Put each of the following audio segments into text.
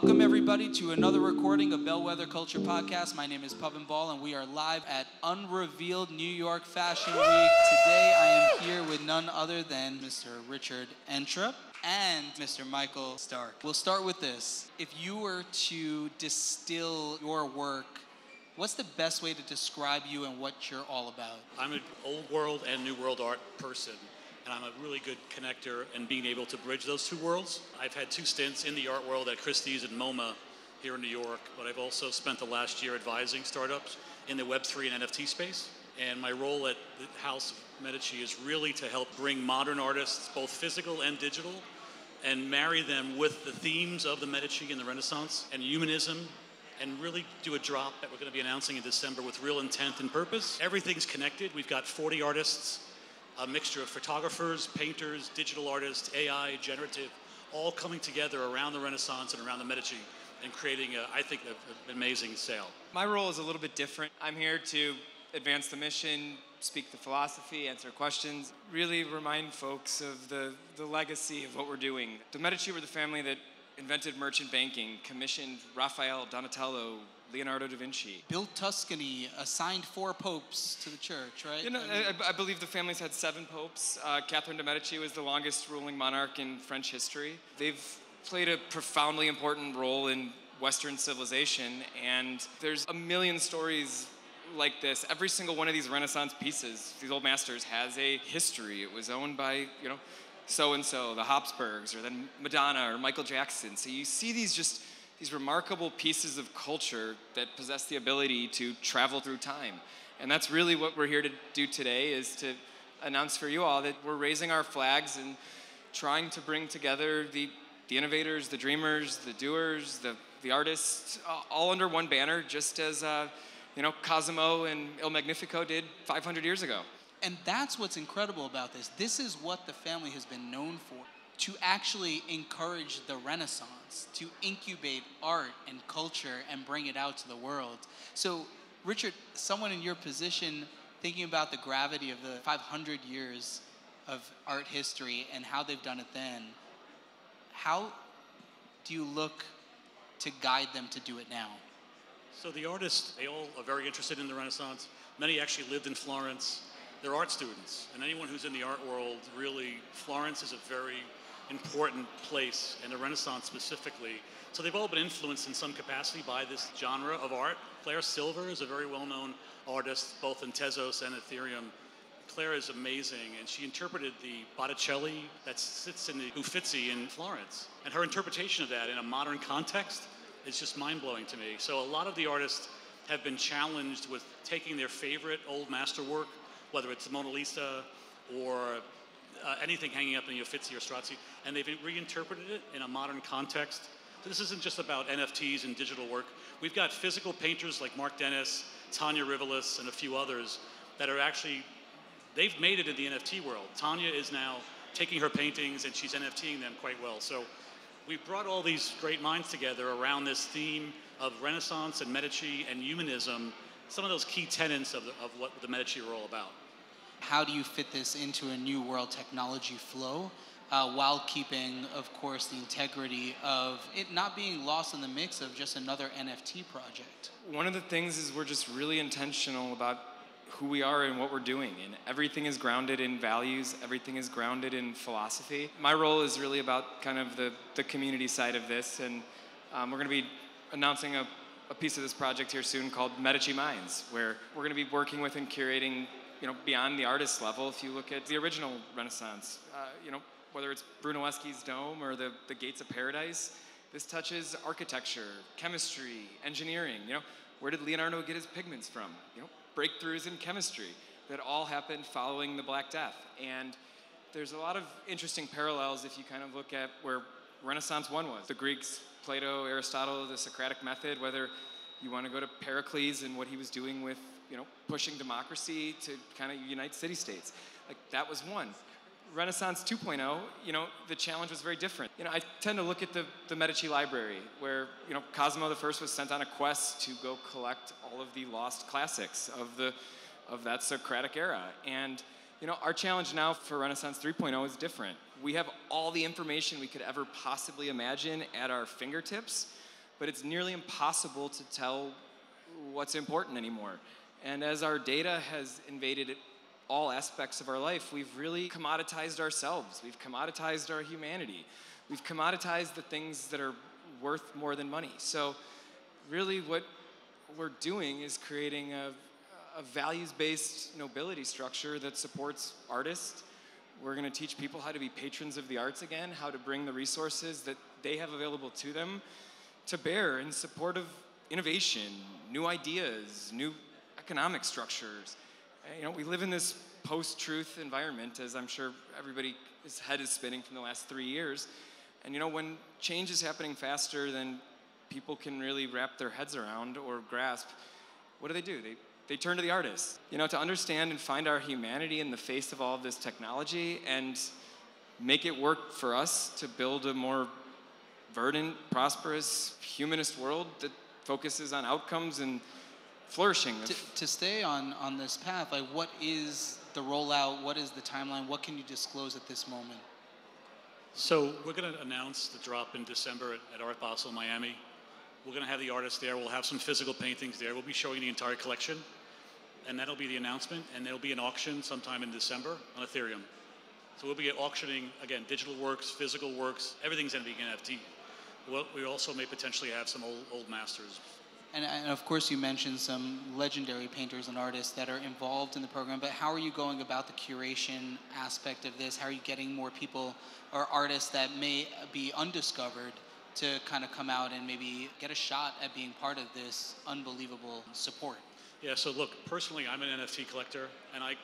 Welcome everybody to another recording of Bellwether Culture Podcast. My name is Pavan Bahl and we are live at Unrevealed New York Fashion Week. Today I am here with none other than Mr. Richard Entrup and Mr. Michael Stark. We'll start with this. If you were to distill your work, what's the best way to describe you and what you're all about? I'm an old world and new world art person, and I'm a really good connector and being able to bridge those two worlds. I've had two stints in the art world at Christie's and MoMA here in New York, but I've also spent the last year advising startups in the Web3 and NFT space. And my role at the House of Medici is really to help bring modern artists, both physical and digital, and marry them with the themes of the Medici and the Renaissance and humanism, and really do a drop that we're going to be announcing in December with real intent and purpose. Everything's connected. We've got 40 artists, a mixture of photographers, painters, digital artists, AI, generative, all coming together around the Renaissance and around the Medici and creating, I think, an amazing sale. My role is a little bit different. I'm here to advance the mission, speak the philosophy, answer questions, really remind folks of the legacy of what we're doing. The Medici were the family that invented merchant banking, commissioned Raphael, Donatello, Leonardo da Vinci. Built Tuscany, assigned 4 popes to the church, right? You know, I believe the family's had 7 popes. Catherine de' Medici was the longest ruling monarch in French history. They've played a profoundly important role in Western civilization, and there's a million stories like this. Every single one of these Renaissance pieces, these old masters, has a history. It was owned by, so-and-so, the Habsburgs, or then Madonna or Michael Jackson. So you see these remarkable pieces of culture that possess the ability to travel through time. And that's really what we're here to do today, is to announce for you all that we're raising our flags and trying to bring together the innovators, the dreamers, the doers, the artists, all under one banner, just as Cosimo and Il Magnifico did 500 years ago. And that's what's incredible about this. This is what the family has been known for, to actually encourage the Renaissance, to incubate art and culture and bring it out to the world. So, Richard, someone in your position, thinking about the gravity of the 500 years of art history and how they've done it then, how do you look to guide them to do it now? So the artists, they all are very interested in the Renaissance. Many actually lived in Florence. They're art students, and anyone who's in the art world, really, Florence is a very important place, and the Renaissance specifically. So they've all been influenced in some capacity by this genre of art. Claire Silver is a very well-known artist, both in Tezos and Ethereum. Claire is amazing, and she interpreted the Botticelli that sits in the Uffizi in Florence. And her interpretation of that in a modern context is just mind-blowing to me. So a lot of the artists have been challenged with taking their favorite old masterwork, whether it's the Mona Lisa or anything hanging up in the Uffizi or Strozzi, and they've reinterpreted it in a modern context. So this isn't just about NFTs and digital work. We've got physical painters like Mark Dennis, Tanya Rivelis, and a few others that are actually, they've made it in the NFT world. Tanya is now taking her paintings and she's NFTing them quite well. So we've brought all these great minds together around this theme of Renaissance and Medici and humanism, some of those key tenets of what the Medici are all about. How do you fit this into a new world technology flow while keeping, of course, the integrity of it not being lost in the mix of just another NFT project? One of the things is we're just really intentional about who we are and what we're doing, and everything is grounded in values, everything is grounded in philosophy. My role is really about kind of the community side of this, and we're going to be announcing a piece of this project here soon called Medici Minds, where we're going to be working with and curating beyond the artist level. If you look at the original Renaissance, whether it's Brunelleschi's dome or the Gates of Paradise, this touches architecture, chemistry, engineering. Where did Leonardo get his pigments from? Breakthroughs in chemistry that all happened following the Black Death. And there's a lot of interesting parallels if you kind of look at where Renaissance 1 was. The Greeks, Plato, Aristotle, the Socratic method, whether you want to go to Pericles and what he was doing with pushing democracy to kind of unite city-states. Like, that was one. Renaissance 2.0, the challenge was very different. I tend to look at the Medici library, where, Cosimo I was sent on a quest to go collect all of the lost classics of that Socratic era. And, our challenge now for Renaissance 3.0 is different. We have all the information we could ever possibly imagine at our fingertips, but it's nearly impossible to tell what's important anymore. And as our data has invaded all aspects of our life, we've really commoditized ourselves. We've commoditized our humanity. We've commoditized the things that are worth more than money. So really what we're doing is creating a values-based nobility structure that supports artists. We're going to teach people how to be patrons of the arts again, how to bring the resources that they have available to them to bear in support of innovation, new ideas, new economic structures. You know, we live in this post-truth environment, as I'm sure everybody's head is spinning from the last 3 years. And you know, when change is happening faster than people can really wrap their heads around or grasp, what do? They turn to the artists, you know, to understand and find our humanity in the face of all of this technology and make it work for us to build a more verdant, prosperous, humanist world that focuses on outcomes and flourishing. To stay on this path, like what is the rollout? What is the timeline? What can you disclose at this moment? So we're going to announce the drop in December at Art Basel, Miami. We're going to have the artists there. We'll have some physical paintings there. We'll be showing the entire collection, and that'll be the announcement. And there'll be an auction sometime in December on Ethereum. So we'll be auctioning, again, digital works, physical works. Everything's going to be NFT. We also may potentially have some old masters. And of course, you mentioned some legendary painters and artists that are involved in the program, but how are you going about the curation aspect of this? How are you getting more people or artists that may be undiscovered to kind of come out and maybe get a shot at being part of this unbelievable support? Yeah, so look, personally, I'm an NFT collector, and it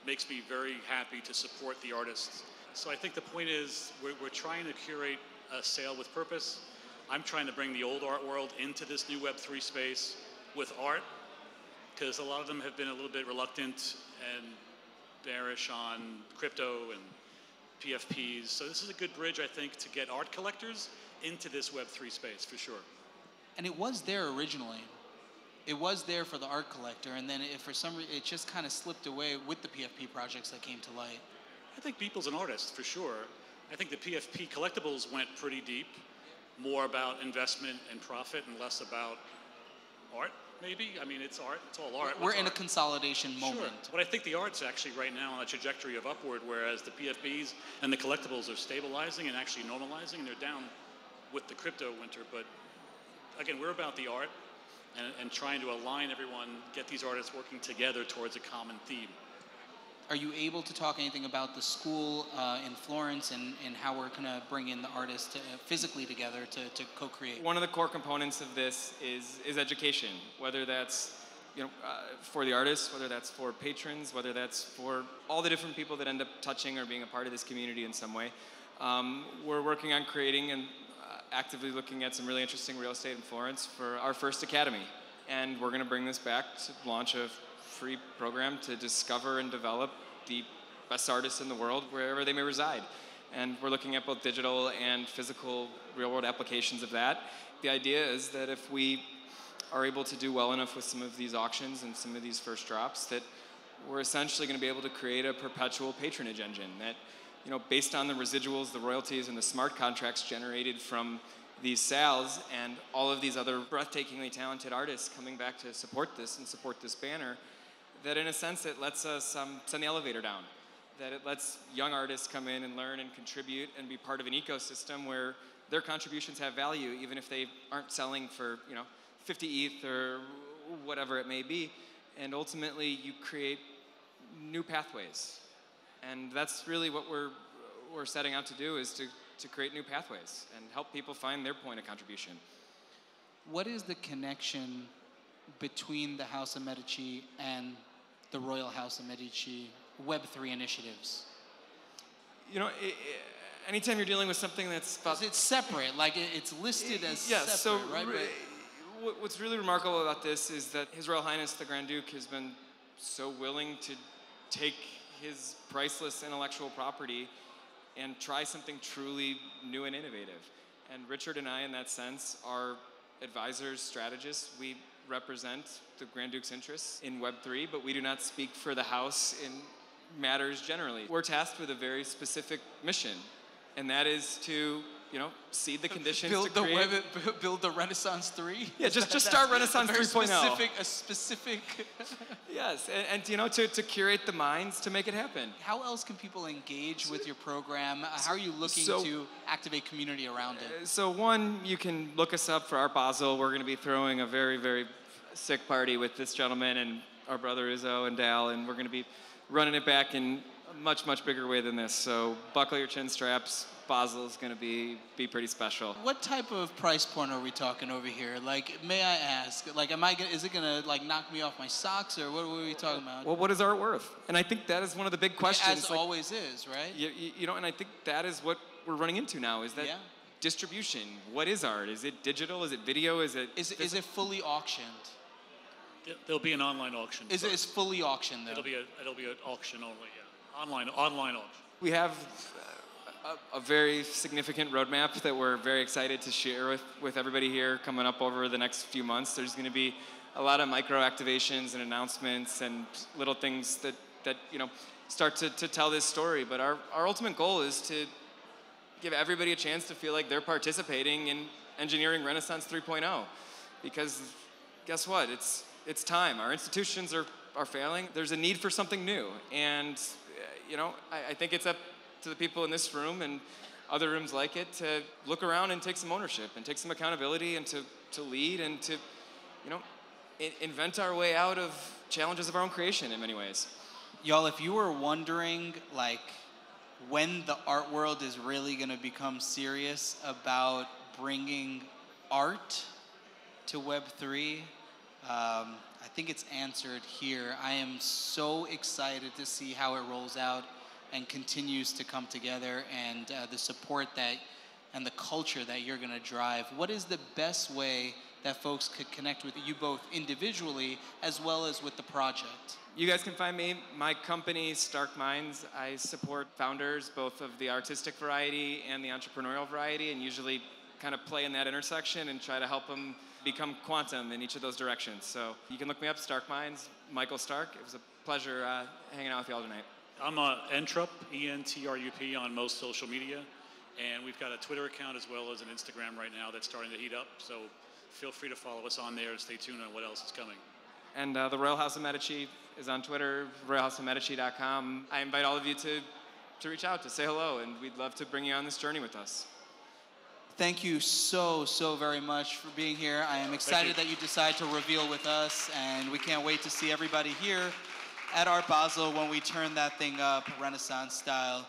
makes me very happy to support the artists. So I think the point is we're trying to curate a sale with purpose. I'm trying to bring the old art world into this new Web3 space with art, because a lot of them have been a little bit reluctant and bearish on crypto and PFPs. So this is a good bridge, I think, to get art collectors into this Web3 space, for sure. And it was there originally. It was there for the art collector, and then if for some reason it just kind of slipped away with the PFP projects that came to light. I think people's an artist, for sure. I think the PFP collectibles went pretty deep, more about investment and profit and less about art, maybe. I mean, it's art, it's all art. We're in a consolidation moment. Sure. But I think the art's actually right now on a trajectory of upward, whereas the PFPs and the collectibles are stabilizing and actually normalizing, and they're down with the crypto winter. But again, we're about the art and trying to align everyone, get these artists working together towards a common theme. Are you able to talk anything about the school in Florence and how we're going to bring in the artists physically together to co-create? One of the core components of this is education, whether that's for the artists, whether that's for patrons, whether that's for all the different people that end up touching or being a part of this community in some way. We're working on creating and actively looking at some really interesting real estate in Florence for our first academy. And we're going to bring this back to launch a free program to discover and develop the best artists in the world wherever they may reside. And we're looking at both digital and physical real-world applications of that. The idea is that if we are able to do well enough with some of these auctions and some of these first drops, that we're essentially going to be able to create a perpetual patronage engine that, based on the residuals, the royalties, and the smart contracts generated from these sales and all of these other breathtakingly talented artists coming back to support this and support this banner, that in a sense it lets us send the elevator down, that it lets young artists come in and learn and contribute and be part of an ecosystem where their contributions have value, even if they aren't selling for 50 ETH or whatever it may be. And ultimately you create new pathways. And that's really what we're setting out to do, is to create new pathways and help people find their point of contribution. What is the connection between the House of Medici and the Royal House of Medici Web3 initiatives? Anytime you're dealing with something that's about... It's separate, like it's listed as yes, separate, so right? What's really remarkable about this is that His Royal Highness the Grand Duke has been so willing to take his priceless intellectual property and try something truly new and innovative. And Richard and I, in that sense, are advisors, strategists. We represent the Grand Duke's interests in Web3, but we do not speak for the House in matters generally. We're tasked with a very specific mission, and that is to seed the conditions build to create. build the Renaissance 3? Yeah, just start Renaissance 3.0. A specific. Yes, and to curate the minds to make it happen. How else can people engage with your program? How are you looking to activate community around it? So one, you can look us up for Art Basel. We're going to be throwing a very, very sick party with this gentleman and our brother UZO and Bahl, and we're going to be running it back in a much, much bigger way than this. So buckle your chin straps. Basel is going to be pretty special. What type of price point are we talking over here? Like, may I ask? Like, is it going to knock me off my socks, or what are we talking about? Well, what is art worth? And I think that is one of the big questions. As always is, right? And I think that is what we're running into now. Is that distribution? What is art? Is it digital? Is it video? Is it fully auctioned? There'll be an online auction. Is it fully auctioned though? It'll be an auction only. Yeah, online auction. We have a very significant roadmap that we're very excited to share with everybody here coming up over the next few months. There's going to be a lot of micro activations and announcements and little things that start to tell this story. But our ultimate goal is to give everybody a chance to feel like they're participating in engineering Renaissance 3.0. Because guess what? It's time. Our institutions are failing. There's a need for something new. And I think it's up to the people in this room and other rooms like it to look around and take some ownership and take some accountability and to lead and to invent our way out of challenges of our own creation in many ways. Y'all, if you were wondering when the art world is really going to become serious about bringing art to Web3, I think it's answered here. I am so excited to see how it rolls out and continues to come together, and the support and the culture that you're going to drive. What is the best way that folks could connect with you both individually as well as with the project? You guys can find me, my company, Stark Minds. I support founders, both of the artistic variety and the entrepreneurial variety, and usually kind of play in that intersection and try to help them become quantum in each of those directions. So you can look me up, Stark Minds, Michael Stark. It was a pleasure hanging out with you all tonight. I'm Entrup, ENTRUP, on most social media, and we've got a Twitter account as well as an Instagram right now that's starting to heat up, so feel free to follow us on there and stay tuned on what else is coming. And the Royal House of Medici is on Twitter, royalhouseofmedici.com. I invite all of you to reach out, to say hello, and we'd love to bring you on this journey with us. Thank you so very much for being here. I am excited that you decided to reveal with us, and we can't wait to see everybody here at Art Basel when we turn that thing up Renaissance style.